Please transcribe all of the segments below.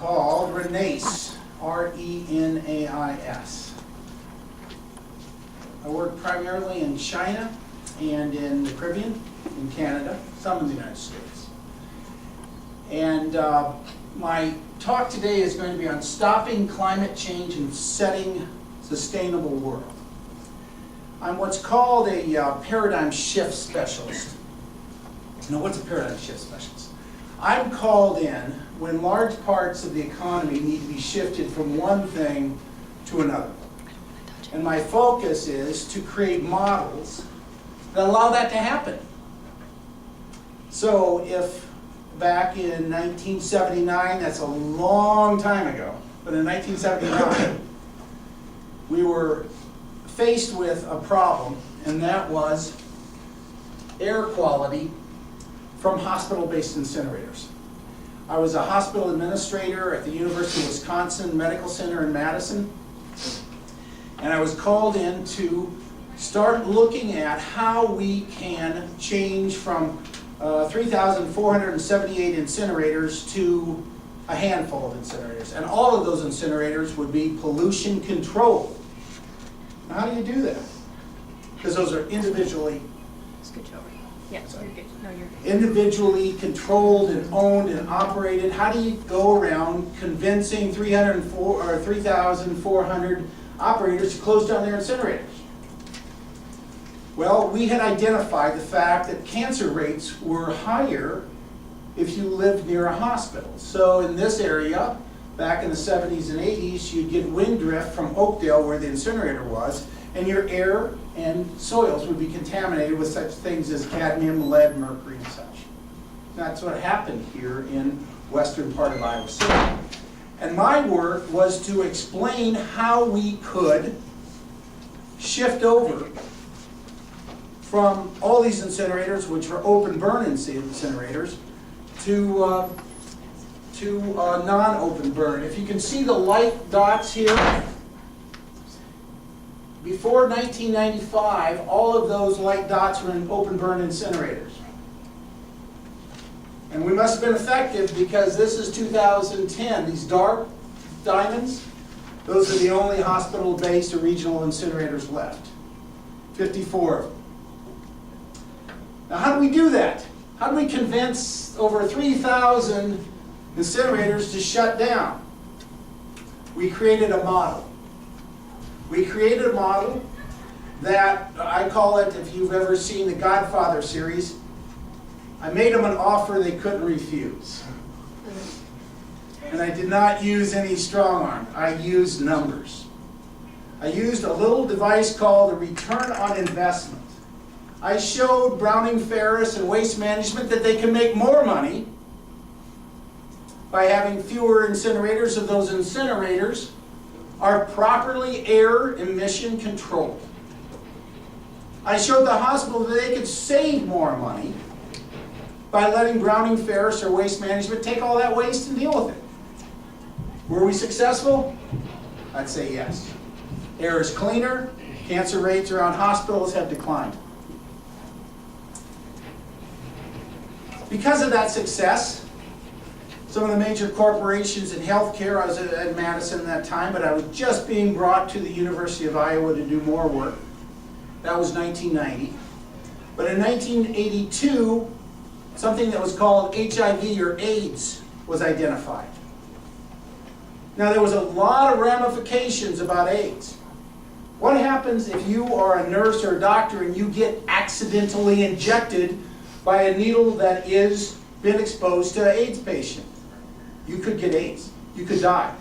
called RENAIS, R-E-N-A-I-S. I work primarily in China and in the Caribbean, in Canada, some in the United States. And my talk today is going to be on stopping climate change and setting sustainable world. I'm what's called a paradigm shift specialist. Now, what's a paradigm shift specialist? I'm called in when large parts of the economy need to be shifted from one thing to another. And my focus is to create models that allow that to happen. So if back in 1979, that's a long time ago, but in 1979, we were faced with a problem, and that was air quality from hospital-based incinerators. I was a hospital administrator at the University of Wisconsin Medical Center in Madison, and I was called in to start looking at how we can change from 3,478 incinerators to a handful of incinerators. And all of those incinerators would be pollution controlled. Now, how do you do that? Because those are individually individually controlled and owned and operated. How do you go around convincing 3,400 operators to close down their incinerators? Well, we had identified the fact that cancer rates were higher if you lived near a hospital. So in this area, back in the 70s and 80s, you'd get wind drift from Oakdale, where the incinerator was, and your air and soils would be contaminated with such things as cadmium, lead, mercury, and such. That's what happened here in western part of Iowa City. And my work was to explain how we could shift over from all these incinerators, which were open burn incinerators, to non-open burn. If you can see the light dots here, before 1995, all of those light dots were in open burn incinerators. And we must have been effective because this is 2010. These dark diamonds, those are the only hospital-based or regional incinerators left. 54 of them. Now, how do we do that? How do we convince over 3,000 incinerators to shut down? We created a model. We created a model that I call it, if you've ever seen the Godfather series, I made them an offer they couldn't refuse. And I did not use any strong arm. I used numbers. I used a little device called a return on investment. I showed Browning Ferris and Waste Management that they can make more money by having fewer incinerators if those incinerators are properly air emission controlled. I showed the hospital that they could save more money by letting Browning Ferris or Waste Management take all that waste and deal with it. Were we successful? I'd say yes. Air is cleaner. Cancer rates around hospitals have declined. Because of that success, some of the major corporations in healthcare, I was at Madison at that time, but I was just being brought to the University of Iowa to do more work. That was 1990. But in 1982, something that was called HIV or AIDS was identified. Now, there was a lot of ramifications about AIDS. What happens if you are a nurse or a doctor and you get accidentally injected by a needle that is been exposed to an AIDS patient? You could get AIDS. You could die.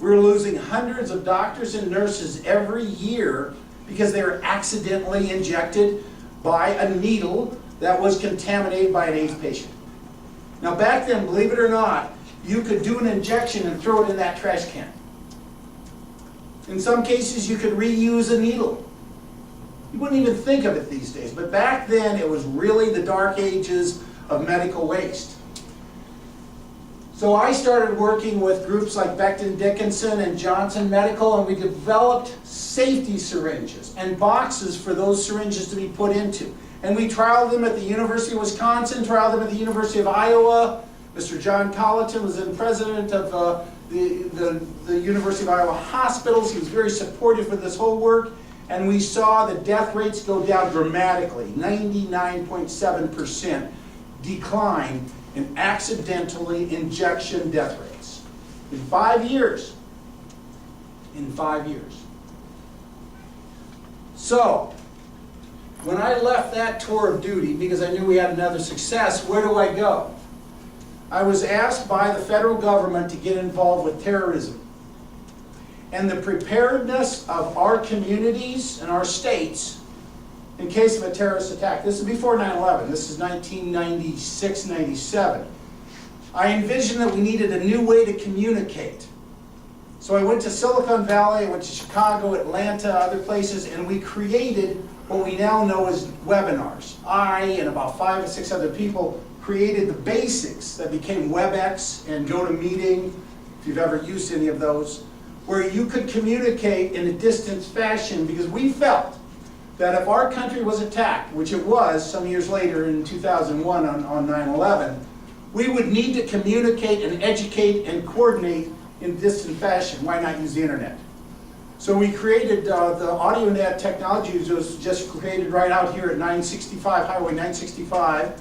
We're losing hundreds of doctors and nurses every year because they were accidentally injected by a needle that was contaminated by an AIDS patient. Now, back then, believe it or not, you could do an injection and throw it in that trash can. In some cases, you could reuse a needle. You wouldn't even think of it these days, but back then it was really the dark ages of medical waste. So I started working with groups like Becton Dickinson and Johnson Medical, and we developed safety syringes and boxes for those syringes to be put into. And we trialed them at the University of Wisconsin, trialed them at the University of Iowa. Mr. John Colleton was then president of the University of Iowa hospitals. He was very supportive of this whole work. And we saw the death rates go down dramatically, 99.7% decline in accidentally injection death rates. In 5 years. In 5 years. So, when I left that tour of duty, because I knew we had another success, where do I go? I was asked by the federal government to get involved with terrorism. And the preparedness of our communities and our states in case of a terrorist attack. This is before 9/11. This is 1996, 97. I envisioned that we needed a new way to communicate. So I went to Silicon Valley, I went to Chicago, Atlanta, other places, and we created what we now know as webinars. I and about 5 or 6 other people created the basics that became WebEx and GoToMeeting, if you've ever used any of those, where you could communicate in a distance fashion, because we felt that if our country was attacked, which it was some years later in 2001 on 9/11, we would need to communicate and educate and coordinate in distant fashion. Why not use the internet? So we created the AudioNet technology, which was just created right out here at 965, Highway 965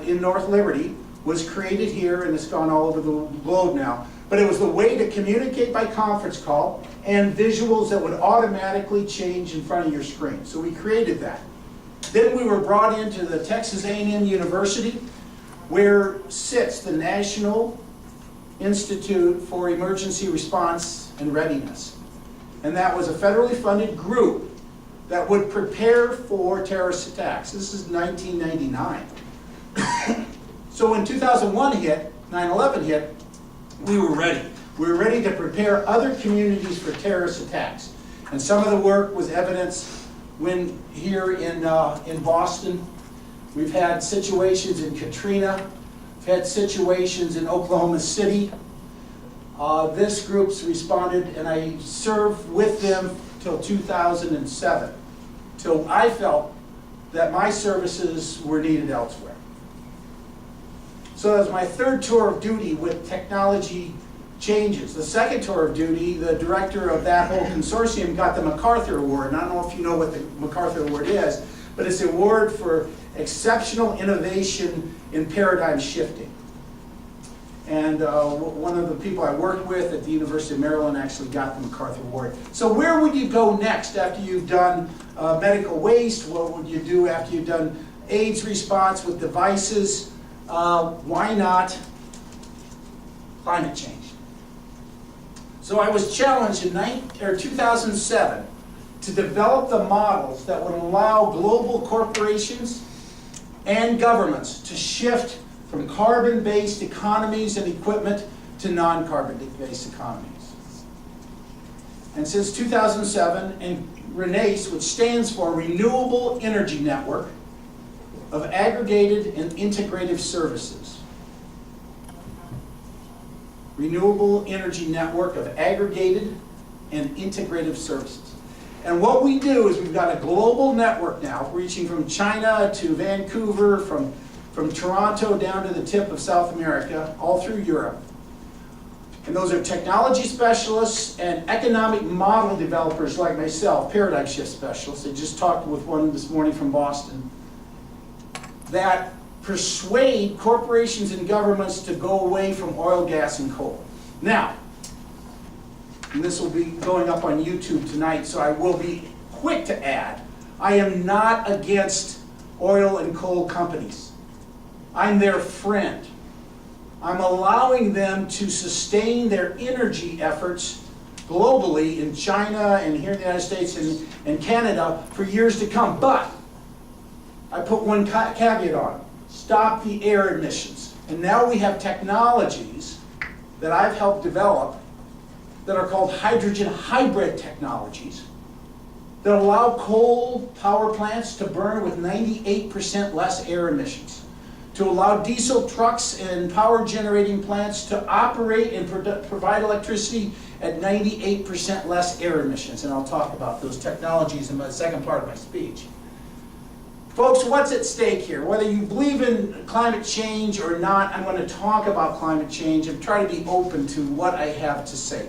in North Liberty, was created here, and it's gone all over the globe now. But it was the way to communicate by conference call and visuals that would automatically change in front of your screen. So we created that. Then we were brought into the Texas A&M University, where sits the National Institute for Emergency Response and Readiness. And that was a federally funded group that would prepare for terrorist attacks. This is 1999. So when 2001 hit, 9/11 hit, we were ready. We were ready to prepare other communities for terrorist attacks. And some of the work was evidenced when here in Boston. We've had situations in Katrina. We've had situations in Oklahoma City. This group's responded, and I served with them till 2007, till I felt that my services were needed elsewhere. So that was my third tour of duty with technology changes. The second tour of duty, the director of that whole consortium got the MacArthur Award. And I don't know if you know what the MacArthur Award is, but it's an award for exceptional innovation in paradigm shifting. And one of the people I worked with at the University of Maryland actually got the MacArthur Award. So where would you go next after you've done medical waste? What would you do after you've done AIDS response with devices? Why not climate change? So I was challenged in 2007 to develop the models that would allow global corporations and governments to shift from carbon-based economies and equipment to non-carbon-based economies. And since 2007, and RENAIS, which stands for Renewable Energy Network of Aggregated and Integrative Services. Renewable Energy Network of Aggregated and Integrative Services. And what we do is we've got a global network now, reaching from China to Vancouver, from Toronto down to the tip of South America, all through Europe. And those are technology specialists and economic model developers like myself, paradigm shift specialists. I just talked with one this morning from Boston, that persuade corporations and governments to go away from oil, gas, and coal. Now, and this will be going up on YouTube tonight, so I will be quick to add, I am not against oil and coal companies. I'm their friend. I'm allowing them to sustain their energy efforts globally in China and here in the United States and Canada for years to come. But I put one caveat on. Stop the air emissions. And now we have technologies that I've helped develop that are called hydrogen hybrid technologies that allow coal power plants to burn with 98% less air emissions, to allow diesel trucks and power generating plants to operate and provide electricity at 98% less air emissions. And I'll talk about those technologies in the second part of my speech. Folks, what's at stake here? Whether you believe in climate change or not, I'm going to talk about climate change and try to be open to what I have to say.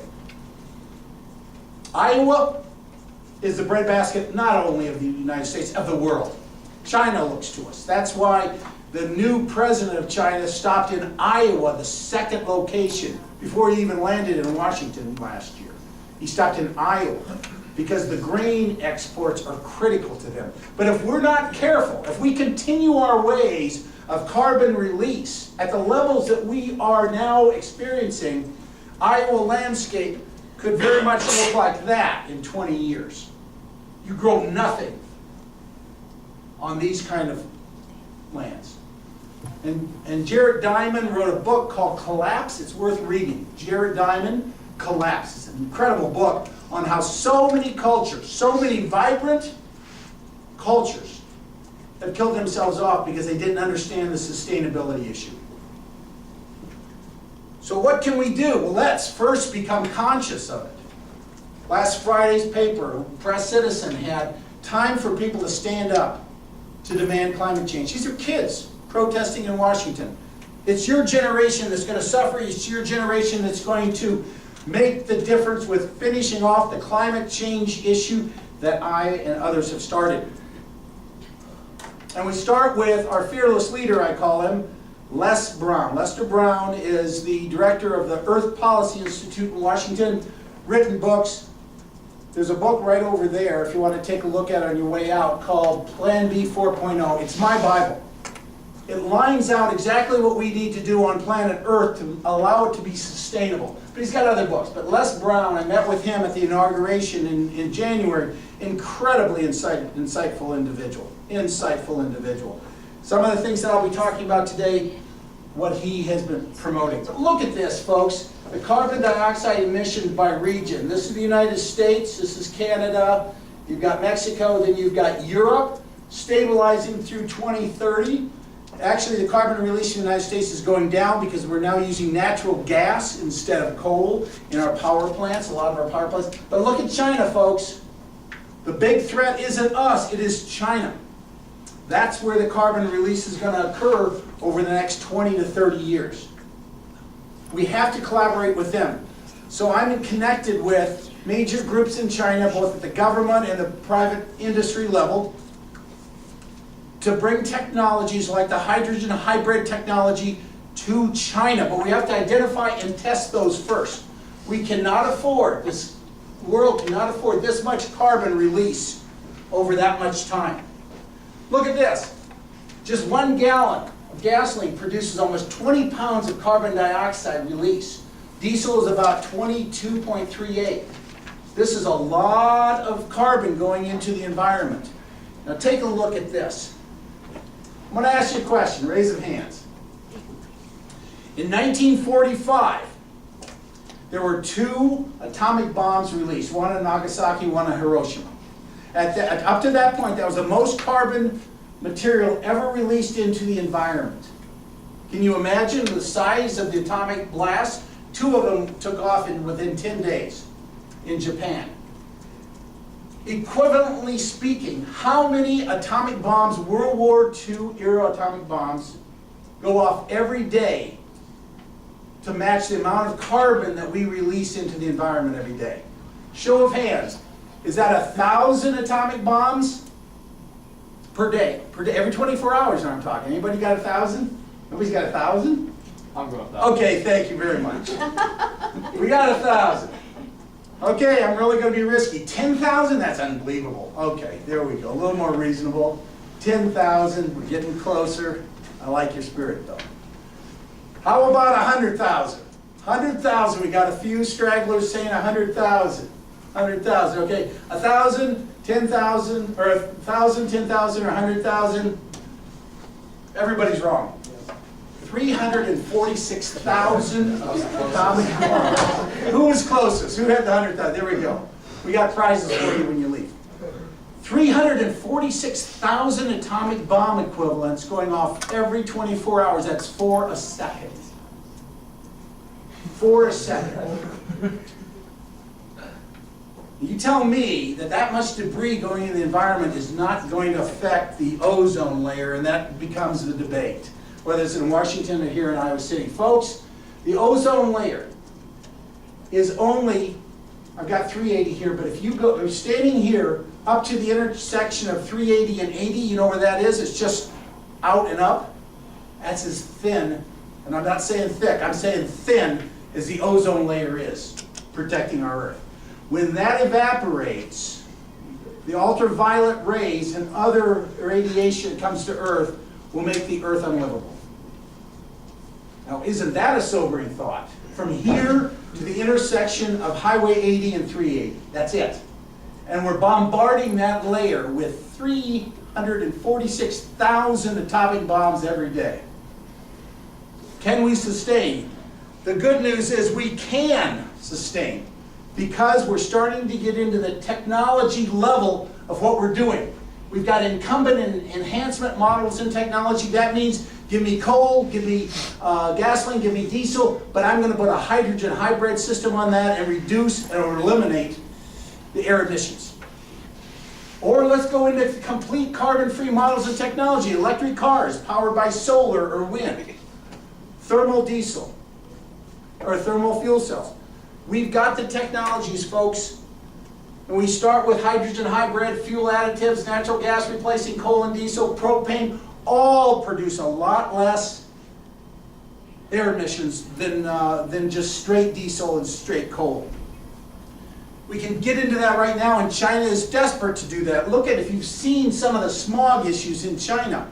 Iowa is the breadbasket not only of the United States, of the world. China looks to us. That's why the new president of China stopped in Iowa, the second location, before he even landed in Washington last year. He stopped in Iowa because the grain exports are critical to them. But if we're not careful, if we continue our ways of carbon release at the levels that we are now experiencing, Iowa landscape could very much look like that in 20 years. You grow nothing on these kind of lands. And Jared Diamond wrote a book called Collapse. It's worth reading. Jared Diamond, Collapse. It's an incredible book on how so many cultures, so many vibrant cultures have killed themselves off because they didn't understand the sustainability issue. So what can we do? Well, let's first become conscious of it. Last Friday's paper, Press Citizen, had time for people to stand up to demand climate change. These are kids protesting in Washington. It's your generation that's going to suffer. It's your generation that's going to make the difference with finishing off the climate change issue that I and others have started. And we start with our fearless leader, I call him, Les Brown. Lester Brown is the director of the Earth Policy Institute in Washington, written books. There's a book right over there, if you want to take a look at it on your way out, called Plan B 4.0. It's my Bible. It lines out exactly what we need to do on planet Earth to allow it to be sustainable. But he's got other books. But Les Brown, I met with him at the inauguration in January. Incredibly insightful individual. Insightful individual. Some of the things that I'll be talking about today, what he has been promoting. But look at this, folks. The carbon dioxide emissions by region. This is the United States. This is Canada. You've got Mexico. Then you've got Europe, stabilizing through 2030. Actually, the carbon release in the United States is going down because we're now using natural gas instead of coal in our power plants, a lot of our power plants. But look at China, folks. The big threat isn't us, it is China. That's where the carbon release is going to occur over the next 20 to 30 years. We have to collaborate with them. So I'm connected with major groups in China, both at the government and the private industry level, to bring technologies like the hydrogen hybrid technology to China. But we have to identify and test those first. We cannot afford, this world cannot afford this much carbon release over that much time. Look at this. Just 1 gallon of gasoline produces almost 20 pounds of carbon dioxide release. Diesel is about 22.38. This is a lot of carbon going into the environment. Now take a look at this. I'm going to ask you a question. Raise of hands. In 1945, there were 2 atomic bombs released, one in Nagasaki, one in Hiroshima. Up to that point, that was the most carbon material ever released into the environment. Can you imagine the size of the atomic blast? 2 of them took off within 10 days in Japan. Equivalently speaking, how many atomic bombs, World War II era atomic bombs, go off every day to match the amount of carbon that we release into the environment every day? Show of hands. Is that 1,000 atomic bombs per day? Per day, every 24 hours I'm talking. Anybody got 1,000? Nobody's got 1,000? I'm going 1,000. Okay, thank you very much. We got 1,000. Okay, I'm really going to be risky. 10,000? That's unbelievable. Okay, there we go. A little more reasonable. 10,000, we're getting closer. I like your spirit though. How about 100,000? 100,000, we got a few stragglers saying 100,000. 100,000, okay. 1,000, 10,000, or 1,000, 10,000, or 100,000. Everybody's wrong. 346,000 atomic bombs. Who was closest? Who had the 100,000? There we go. We got prizes for you when you leave. 346,000 atomic bomb equivalents going off every 24 hours. That's 4 a second. 4 a second. You tell me that that much debris going into the environment is not going to affect the ozone layer, and that becomes the debate, whether it's in Washington or here in Iowa City. Folks, the ozone layer is only, I've got 380 here, but if you go, standing here up to the intersection of 380 and 80, you know where that is? It's just out and up. That's as thin, and I'm not saying thick, I'm saying thin as the ozone layer is, protecting our Earth. When that evaporates, the ultraviolet rays and other radiation that comes to Earth will make the Earth unlivable. Now, isn't that a sobering thought? From here to the intersection of Highway 80 and 380, that's it. And we're bombarding that layer with 346,000 atomic bombs every day. Can we sustain? The good news is we can sustain, because we're starting to get into the technology level of what we're doing. We've got incumbent and enhancement models in technology. That means give me coal, give me gasoline, give me diesel, but I'm going to put a hydrogen hybrid system on that and reduce or eliminate the air emissions. Or let's go into complete carbon-free models of technology. Electric cars powered by solar or wind. Thermal diesel or thermal fuel cells. We've got the technologies, folks, and we start with hydrogen hybrid, fuel additives, natural gas replacing coal and diesel, propane, all produce a lot less air emissions than just straight diesel and straight coal. We can get into that right now, and China is desperate to do that. Look at, if you've seen some of the smog issues in China,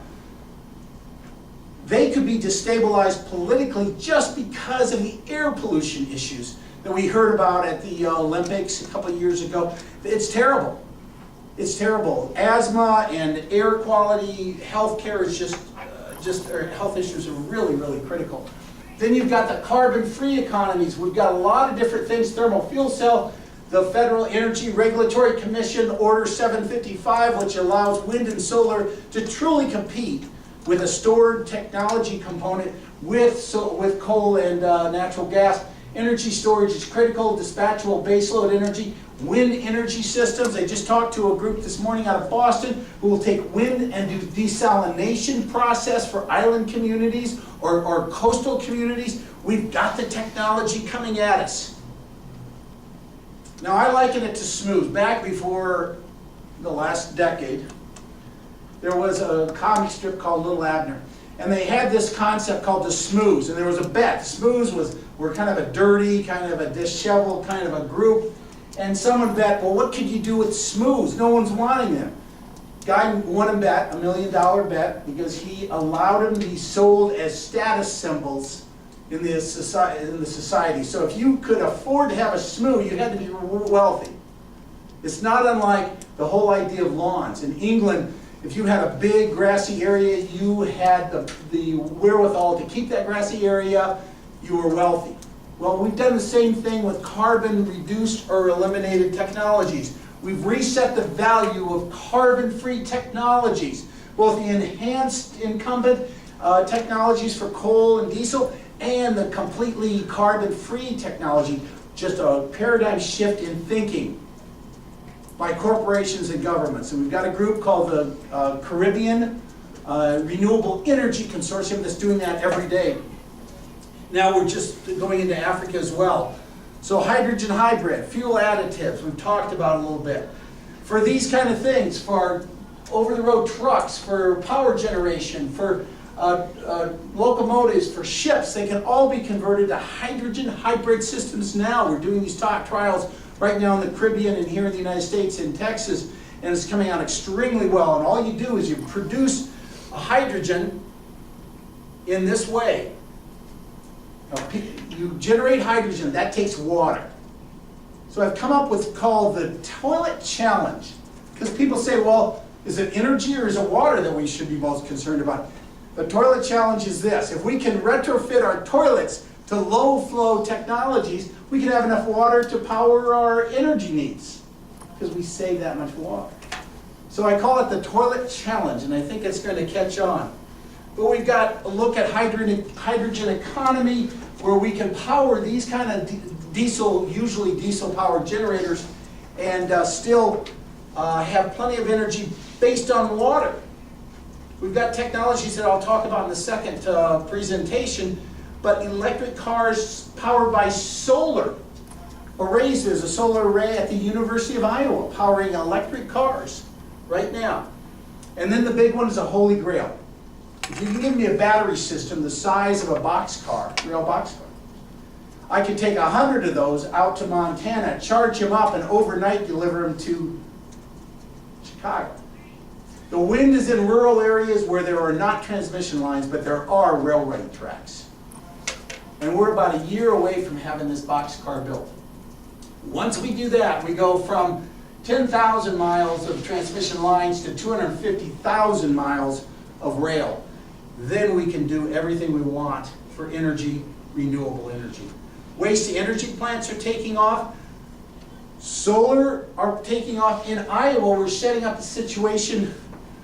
they could be destabilized politically just because of the air pollution issues that we heard about at the Olympics a couple of years ago. It's terrible. It's terrible. Asthma and air quality, health care is health issues are really, really critical. Then you've got the carbon-free economies. We've got a lot of different things. Thermal fuel cell, the Federal Energy Regulatory Commission Order 755, which allows wind and solar to truly compete with a stored technology component with coal and natural gas. Energy storage is critical, dispatchable baseload energy, wind energy systems. I just talked to a group this morning out of Boston who will take wind and do desalination process for island communities or coastal communities. We've got the technology coming at us. Now, I liken it to smooth. Back before the last decade, there was a comic strip called Little Abner. And they had this concept called the Smooths, and there was a bet. Smooths were kind of a dirty, kind of a disheveled kind of a group. And someone bet, well, what could you do with Smooths? No one's wanting them. Guy won a bet, $1 million bet, because he allowed them to be sold as status symbols in the society. So if you could afford to have a Smooth, you had to be wealthy. It's not unlike the whole idea of lawns. In England, if you had a big grassy area, you had the wherewithal to keep that grassy area, you were wealthy. Well, we've done the same thing with carbon reduced or eliminated technologies. We've reset the value of carbon-free technologies, both the enhanced incumbent technologies for coal and diesel and the completely carbon-free technology. Just a paradigm shift in thinking by corporations and governments. And we've got a group called the Caribbean Renewable Energy Consortium that's doing that every day. Now we're just going into Africa as well. So hydrogen hybrid, fuel additives, we've talked about a little bit. For these kind of things, for over-the-road trucks, for power generation, for locomotives, for ships, they can all be converted to hydrogen hybrid systems now. We're doing these trials right now in the Caribbean and here in the United States in Texas, and it's coming out extremely well. And all you do is you produce a hydrogen in this way. Now, you generate hydrogen, that takes water. So I've come up with called the toilet challenge. Because people say, well, is it energy or is it water that we should be most concerned about? The toilet challenge is this: if we can retrofit our toilets to low flow technologies, we can have enough water to power our energy needs, because we save that much water. So I call it the toilet challenge, and I think it's going to catch on. But we've got a look at hydrogen economy, where we can power these kind of diesel, usually diesel powered generators, and still have plenty of energy based on water. We've got technologies that I'll talk about in the second presentation, but electric cars powered by solar arrays. There's a solar array at the University of Iowa powering electric cars right now. And then the big one is a holy grail. If you can give me a battery system the size of a boxcar, real boxcar, I could take 100 of those out to Montana, charge them up, and overnight deliver them to Chicago. The wind is in rural areas where there are not transmission lines, but there are railroad tracks. And we're about a year away from having this boxcar built. Once we do that, we go from 10,000 miles of transmission lines to 250,000 miles of rail. Then we can do everything we want for energy, renewable energy. Waste to energy plants are taking off. Solar are taking off. In Iowa, we're setting up a situation.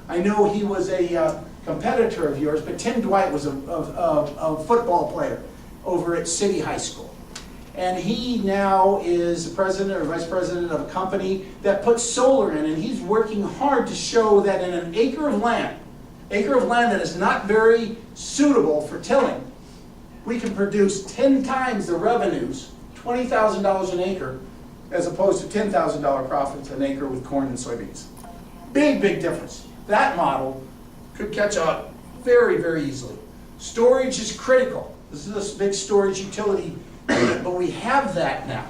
I know he was a competitor of yours, but Tim Dwight was a football player over at City High School. And he now is the president or vice president of a company that puts solar in, and he's working hard to show that in an acre of land that is not very suitable for tilling, we can produce 10 times the revenues, $20,000 an acre, as opposed to $10,000 profits an acre with corn and soybeans. Big, big difference. That model could catch on very, very easily. Storage is critical. This is a big storage utility, but we have that now.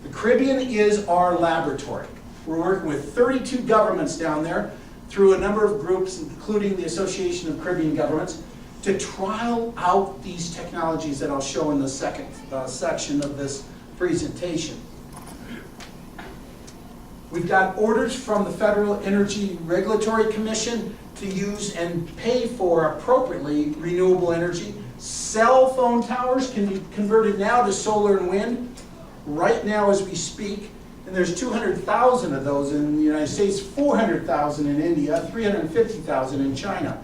The Caribbean is our laboratory. We're working with 32 governments down there through a number of groups, including the Association of Caribbean Governments, to trial out these technologies that I'll show in the second section of this presentation. We've got orders from the Federal Energy Regulatory Commission to use and pay for appropriately renewable energy. Cell phone towers can be converted now to solar and wind right now as we speak. And there's 200,000 of those in the United States, 400,000 in India, 350,000 in China.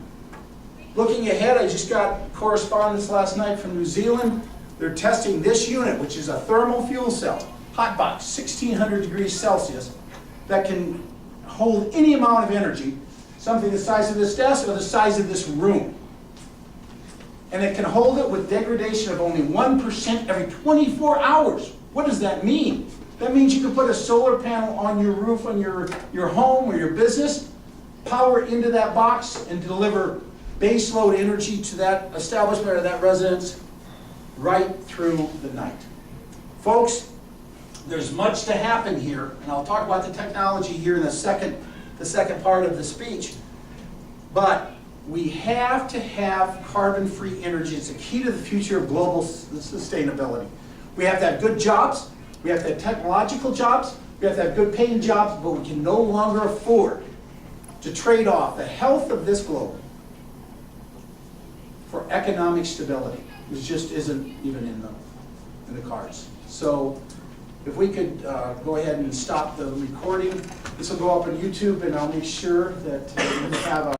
Looking ahead, I just got correspondence last night from New Zealand. They're testing this unit, which is a thermal fuel cell, hot box, 1600 degrees Celsius, that can hold any amount of energy, something the size of this desk or the size of this room. And it can hold it with degradation of only 1% every 24 hours. What does that mean? That means you can put a solar panel on your roof on your home or your business, power into that box, and deliver baseload energy to that establishment or that residence right through the night. Folks, there's much to happen here, and I'll talk about the technology here in the second part of the speech. But we have to have carbon-free energy. It's a key to the future of global sustainability. We have to have good jobs. We have to have technological jobs. We have to have good paying jobs, but we can no longer afford to trade off the health of this globe for economic stability. It just isn't even in the cards. So if we could go ahead and stop the recording. This will go up on YouTube, and I'll make sure that you have a